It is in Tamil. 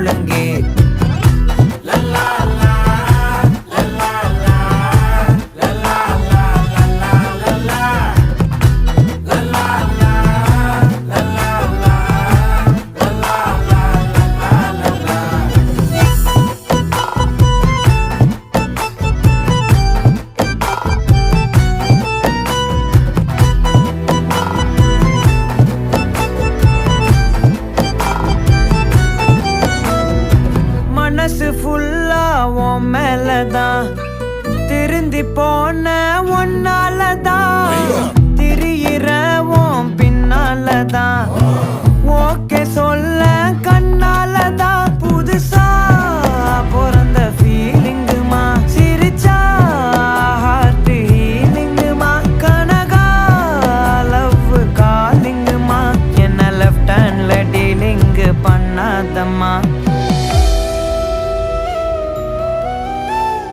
முழங்கே. மனசு ஃபுல்லா உன் மேலதான், திருந்தி போன ஒன்னாலதான், திரியிற உன் பின்னாலதான், ஓகே சொல்ல கண்ணாலதான். புதுசா பிறந்த ஃபீலிங்குமா, சிரிச்சா ஹார்ட் ஹீலிங்குமா, கனகா லவ் காலிங்குமா, என்ன லெஃப்ட் ஹேண்ட்ல டீலிங்கு பண்ணாதம்மா.